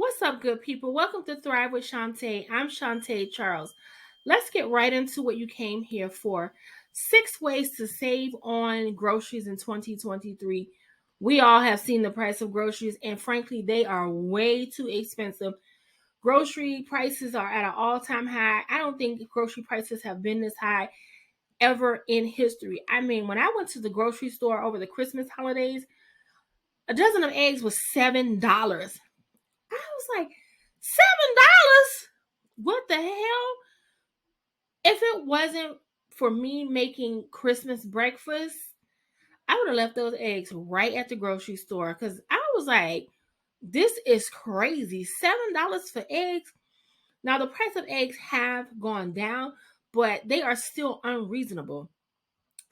What's up, good people? Welcome to Thrive with Shantae. I'm Shantae Charles. Let's get right into what you came here for. 6 ways to save on groceries in 2023. We all have seen the price of groceries, and frankly, they are way too expensive. Grocery prices are at an all-time high. I don't think grocery prices have been this high ever in history. I mean, when I went to the grocery store over the Christmas holidays, a dozen of eggs was $7. I was like, $7? What the hell? If it wasn't for me making Christmas breakfast, I would have left those eggs right at the grocery store because I was like, this is crazy. $7 for eggs. Now, the price of eggs have gone down, but they are still unreasonable.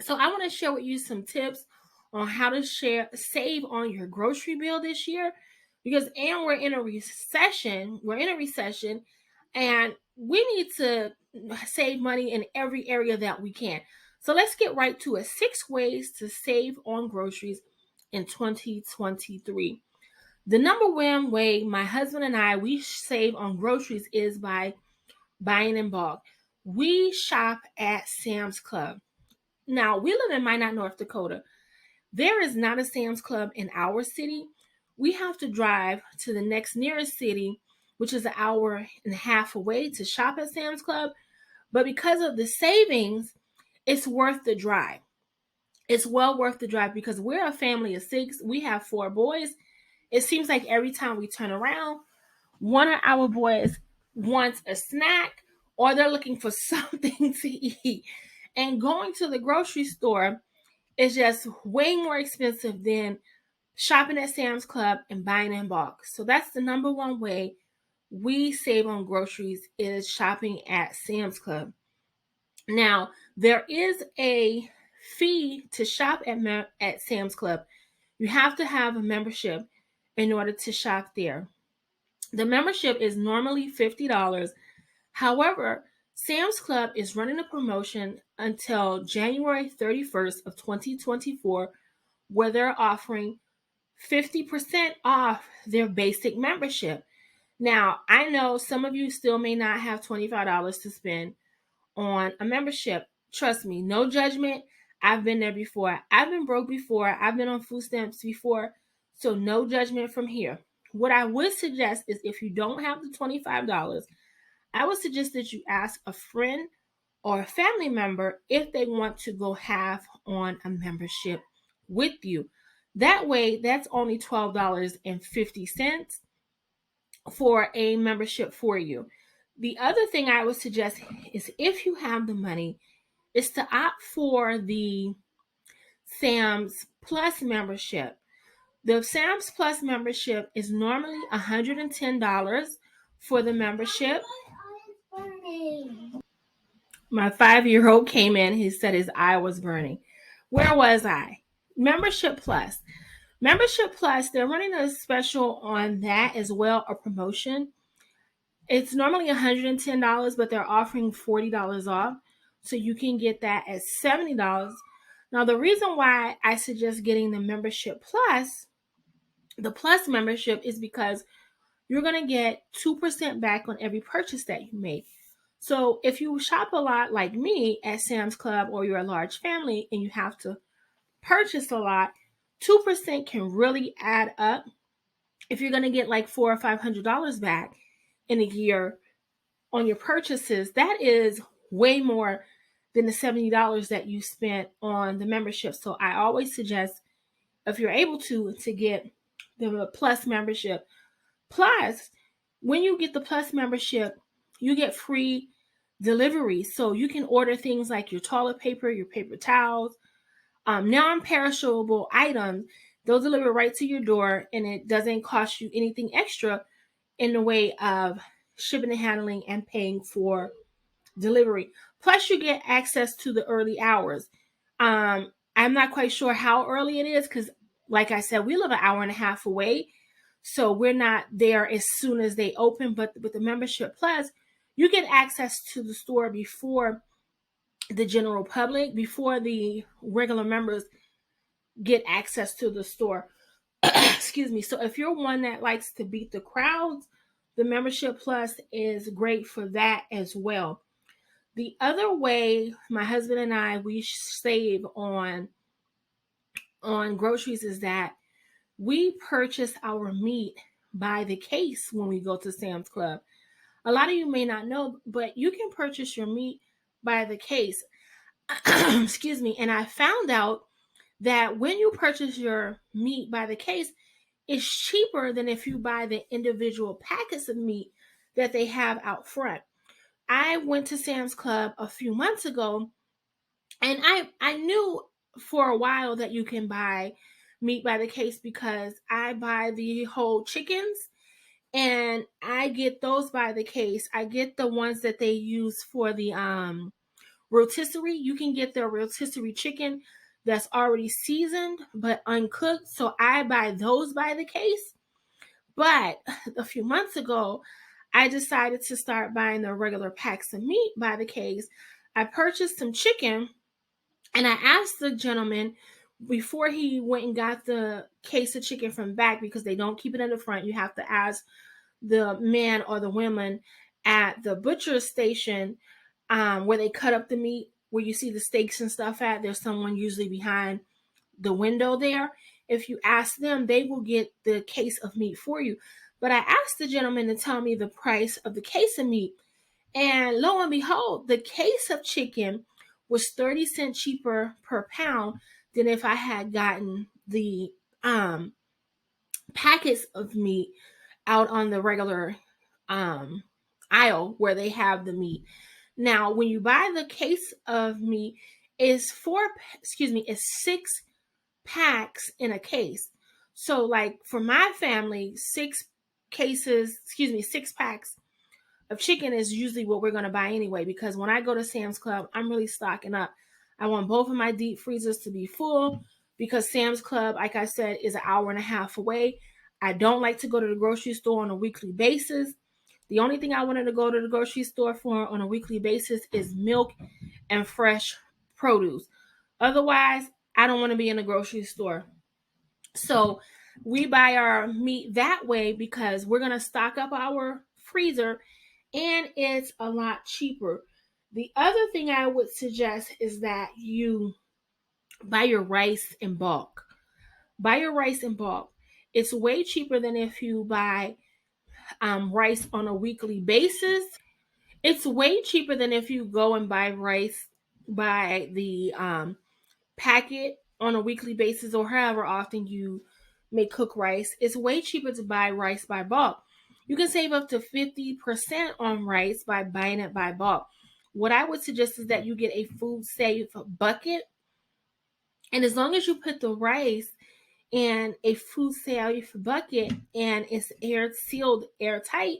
So, I want to share with you some tips on how to save on your grocery bill this year because we're in a recession. We're in a recession and we need to save money in every area that we can. So let's get right to it. 6 ways to save on groceries in 2023. The number one way my husband and I we save on groceries is by buying in bulk. We shop at Sam's Club. Now, we live in Minot, North Dakota. There is not a Sam's Club in our city. We have to drive to the next nearest city, which is an hour and a half away to shop at Sam's Club. But because of the savings, it's worth the drive. It's well worth the drive because we're a family of 6. We have 4 boys. It seems like every time we turn around, one of our boys wants a snack or they're looking for something to eat. And going to the grocery store is just way more expensive than shopping at Sam's Club and buying in bulk. So that's the number one way we save on groceries is shopping at Sam's Club. Now, there is a fee to shop at Sam's Club. You have to have a membership in order to shop there. The membership is normally $50. However, Sam's Club is running a promotion until January 31st of 2024 where they're offering 50% off their basic membership. Now, I know some of you still may not have $25 to spend on a membership. Trust me, no judgment. I've been there before. I've been broke before. I've been on food stamps before. So, no judgment from here. What I would suggest is if you don't have the $25, I would suggest that you ask a friend or a family member if they want to go half on a membership with you. That way, that's only $12.50 for a membership for you. The other thing I would suggest is if you have the money, is to opt for the Sam's Plus membership. The Sam's Plus membership is normally $110 for the membership. My 5-year-old came in. He said his eye was burning. Where was I? Membership Plus. Membership Plus, they're running a special on that as well, a promotion. It's normally $110, but they're offering $40 off. So you can get that at $70. Now, the reason why I suggest getting the membership plus, the plus membership, is because you're going to get 2% back on every purchase that you make. So if you shop a lot like me at Sam's Club or you're a large family and you have to purchase a lot, 2% can really add up. If you're going to get like $400 or $500 back in a year on your purchases, that is way more than the $70 that you spent on the membership. So I always suggest, if you're able to get the plus membership. Plus, when you get the plus membership, you get free delivery. So you can order things like your toilet paper, your paper towels, non-perishable items. They'll deliver right to your door and it doesn't cost you anything extra in the way of shipping and handling and paying for delivery. Plus, you get access to the early hours. I'm not quite sure how early it is because, like I said, we live an hour and a half away. So we're not there as soon as they open. But with the membership plus, you get access to the store before the general public, before the regular members get access to the store. Excuse me. So if you're one that likes to beat the crowds, The membership plus is great for that as well. The other way my husband and I we save on groceries is that we purchase our meat by the case when we go to Sam's Club. A lot of you may not know, but you can purchase your meat by the case. Excuse me. And I found out that when you purchase your meat by the case, it's cheaper than if you buy the individual packets of meat that they have out front. I went to Sam's Club a few months ago, and I knew for a while that you can buy meat by the case because I buy the whole chickens and I get those by the case. I get the ones that they use for the rotisserie. You can get the rotisserie chicken that's already seasoned but uncooked. So I buy those by the case. But a few months ago, I decided to start buying the regular packs of meat by the case. I purchased some chicken and I asked the gentleman before he went and got the case of chicken from back, because they don't keep it in the front. You have to ask the man or the woman at the butcher station where they cut up the meat, where you see the steaks and stuff at. There's someone usually behind the window there. If you ask them, they will get the case of meat for you. But I asked the gentleman to tell me the price of the case of meat. And lo and behold, the case of chicken was 30 cents cheaper per pound than if I had gotten the packets of meat out on the regular aisle where they have the meat. Now, when you buy the case of meat, it's it's 6 packs in a case. So, like for my family, 6 packs of chicken is usually what we're going to buy anyway, because when I go to Sam's Club, I'm really stocking up. I want both of my deep freezers to be full because Sam's Club, like I said, is an hour and a half away. I don't like to go to the grocery store on a weekly basis. The only thing I wanted to go to the grocery store for on a weekly basis is milk and fresh produce. Otherwise, I don't want to be in the grocery store. So we buy our meat that way because we're going to stock up our freezer and it's a lot cheaper. The other thing I would suggest is that you buy your rice in bulk. Buy your rice in bulk. It's way cheaper than if you buy rice on a weekly basis. It's way cheaper than if you go and buy rice by the packet on a weekly basis, or however often you may cook rice. It's way cheaper to buy rice by bulk. You can save up to 50% on rice by buying it by bulk. What I would suggest is that you get a food safe bucket. And as long as you put the rice in a food safe bucket and it's air sealed airtight,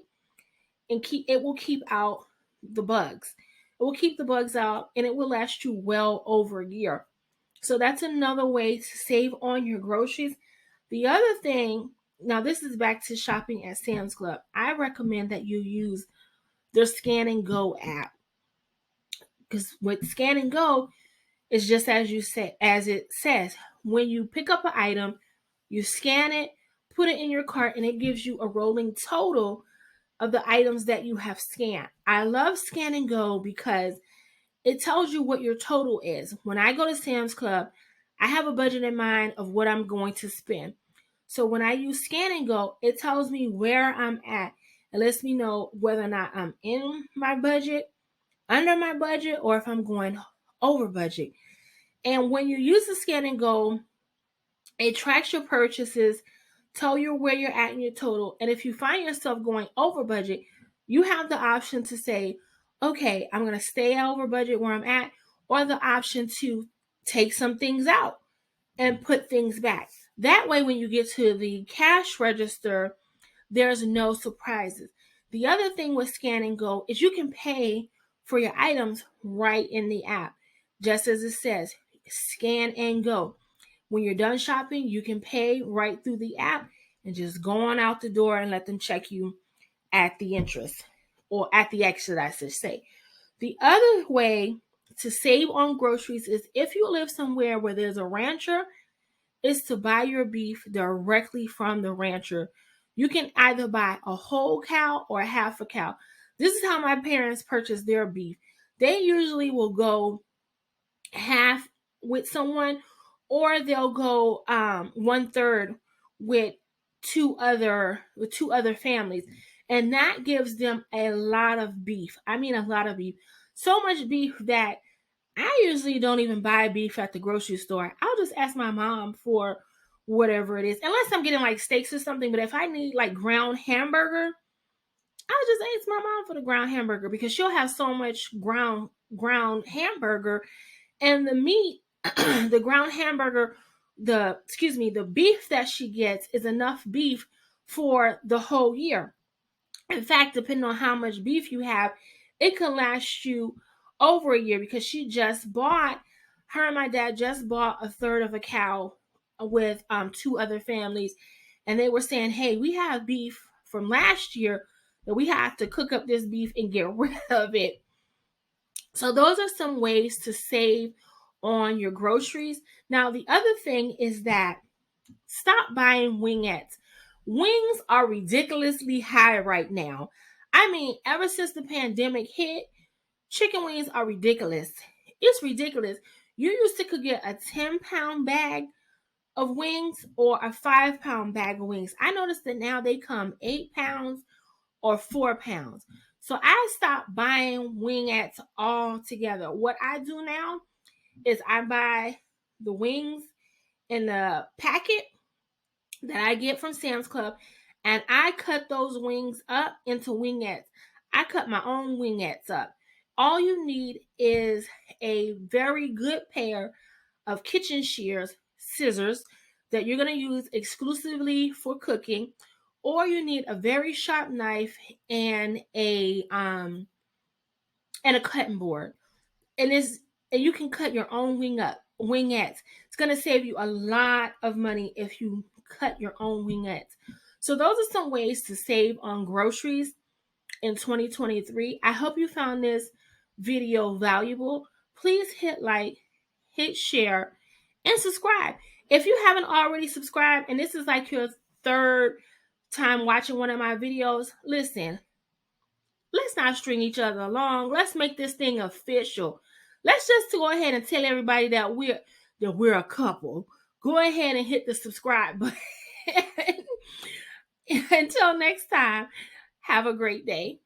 and it will keep out the bugs. It will keep the bugs out and it will last you well over a year. So that's another way to save on your groceries. The other thing, now this is back to shopping at Sam's Club. I recommend that you use their Scan and Go app. Because with Scan and Go, it's just as it says. When you pick up an item, you scan it, put it in your cart, and it gives you a rolling total of the items that you have scanned. I love Scan and Go because it tells you what your total is. When I go to Sam's Club, I have a budget in mind of what I'm going to spend. So when I use Scan and Go, it tells me where I'm at. It lets me know whether or not I'm in my budget, under my budget, or if I'm going over budget. And when you use the Scan and Go, it tracks your purchases, tell you where you're at in your total. And if you find yourself going over budget, you have the option to say, okay, I'm going to stay over budget where I'm at, or the option to take some things out and put things back. That way, when you get to the cash register, there's no surprises. The other thing with Scan and Go is you can pay for your items right in the app. Just as it says, Scan and Go. When you're done shopping, you can pay right through the app and just go on out the door and let them check you at the entrance, or at the exit, I should say. The other way to save on groceries is if you live somewhere where there's a rancher, is to buy your beef directly from the rancher. You can either buy a whole cow or a half a cow. This is how my parents purchase their beef. They usually will go half with someone, or they'll go 1/3 with two other families, and that gives them a lot of beef. I mean, a lot of beef. So much beef that I usually don't even buy beef at the grocery store. I'll just ask my mom for whatever it is, unless I'm getting like steaks or something. But if I need like ground hamburger, I'll just ask my mom for the ground hamburger, because she'll have so much ground hamburger, and the meat, the ground hamburger, the beef that she gets is enough beef for the whole year. In fact, depending on how much beef you have, it can last you over a year, because her and my dad just bought a third of a cow with two other families, and they were saying, "Hey, we have beef from last year that we have to cook up this beef and get rid of it." So those are some ways to save on your groceries. Now, the other thing is that stop buying wingettes. Wings are ridiculously high right now. I mean, ever since the pandemic hit, chicken wings are ridiculous. It's ridiculous. You used to could get a 10-pound bag of wings or a 5-pound bag of wings. I noticed that now they come 8 pounds or 4 pounds. So I stopped buying wingettes altogether. What I do now is I buy the wings in the packet that I get from Sam's Club, and I cut those wings up into wingettes. I cut my own wingettes up. All you need is a very good pair of kitchen scissors that you're going to use exclusively for cooking, or you need a very sharp knife and a cutting board. And you can cut your own wingettes. It's going to save you a lot of money if you cut your own wingettes. So those are some ways to save on groceries in 2023. I hope you found this video valuable. Please hit like, hit share, and subscribe. If you haven't already subscribed and this is like your third time watching one of my videos, listen, let's not string each other along. Let's make this thing official. Let's just go ahead and tell everybody that we're a couple. Go ahead and hit the subscribe button. Until next time, have a great day.